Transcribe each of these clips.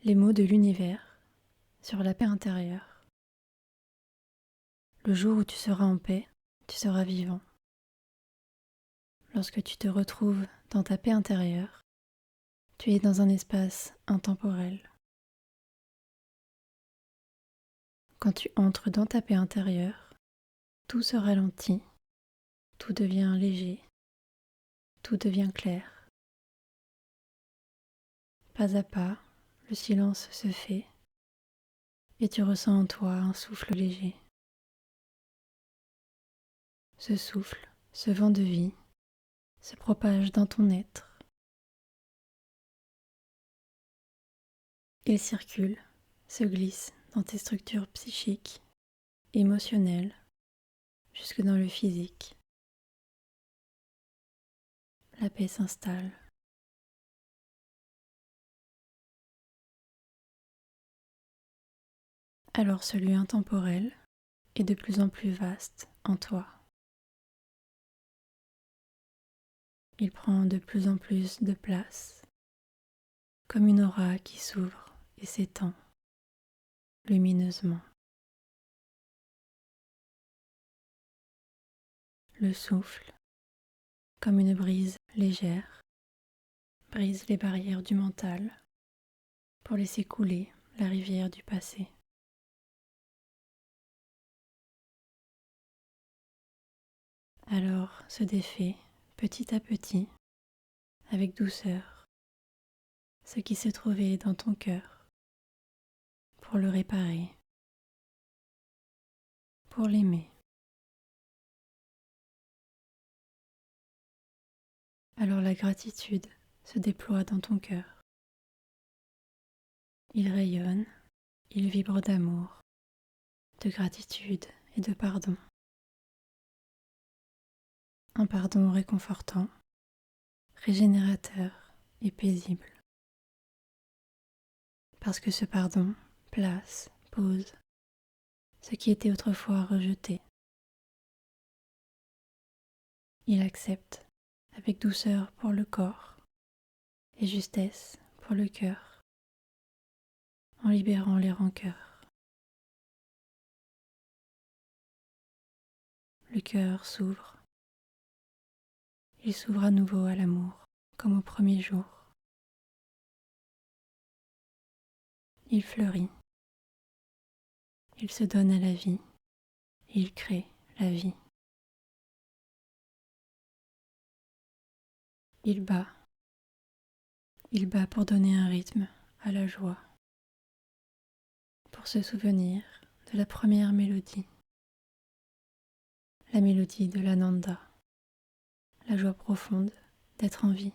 Les mots de l'univers sur la paix intérieure. Le jour où tu seras en paix, tu seras vivant. Lorsque tu te retrouves dans ta paix intérieure, tu es dans un espace intemporel. Quand tu entres dans ta paix intérieure, tout se ralentit, tout devient léger, tout devient clair. Pas à pas, le silence se fait et tu ressens en toi un souffle léger. Ce souffle, ce vent de vie, se propage dans ton être. Il circule, se glisse dans tes structures psychiques, émotionnelles, jusque dans le physique. La paix s'installe. Alors ce lieu intemporel est de plus en plus vaste en toi. Il prend de plus en plus de place, comme une aura qui s'ouvre et s'étend lumineusement. Le souffle, comme une brise légère, brise les barrières du mental pour laisser couler la rivière du passé. Alors se défait petit à petit, avec douceur, ce qui se trouvait dans ton cœur, pour le réparer, pour l'aimer. Alors la gratitude se déploie dans ton cœur. Il rayonne, il vibre d'amour, de gratitude et de pardon. Un pardon réconfortant, régénérateur et paisible. Parce que ce pardon place, pose ce qui était autrefois rejeté. Il accepte avec douceur pour le corps et justesse pour le cœur, en libérant les rancœurs. Le cœur s'ouvre. Il s'ouvre à nouveau à l'amour, comme au premier jour. Il fleurit. Il se donne à la vie. Et il crée la vie. Il bat. Il bat pour donner un rythme à la joie. Pour se souvenir de la première mélodie. La mélodie de l'Ananda. La joie profonde d'être en vie.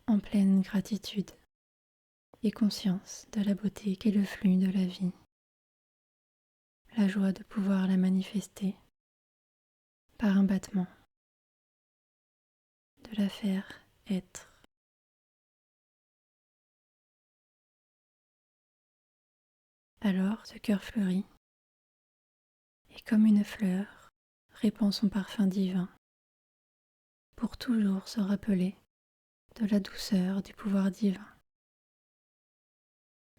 En pleine gratitude et conscience de la beauté qu'est le flux de la vie. La joie de pouvoir la manifester par un battement, de la faire être. Alors ce cœur fleurit et comme une fleur répand son parfum divin pour toujours se rappeler de la douceur du pouvoir divin.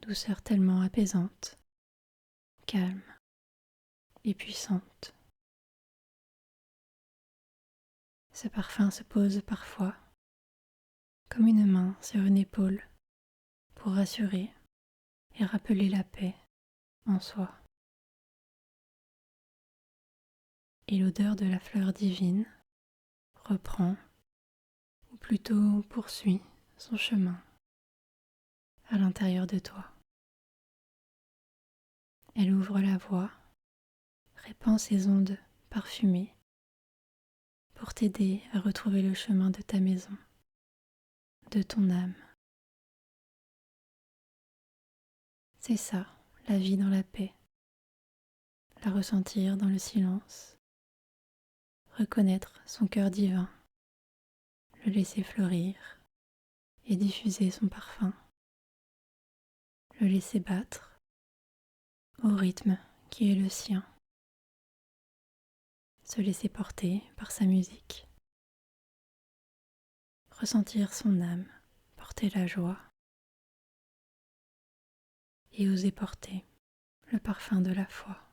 Douceur tellement apaisante, calme et puissante. Ce parfum se pose parfois comme une main sur une épaule pour rassurer et rappeler la paix en soi. Et l'odeur de la fleur divine reprend, ou plutôt poursuit, son chemin à l'intérieur de toi. Elle ouvre la voie, répand ses ondes parfumées pour t'aider à retrouver le chemin de ta maison, de ton âme. C'est ça, la vie dans la paix. La ressentir dans le silence, reconnaître son cœur divin, le laisser fleurir et diffuser son parfum, le laisser battre au rythme qui est le sien, se laisser porter par sa musique, ressentir son âme, porter la joie, et oser porter le parfum de la foi.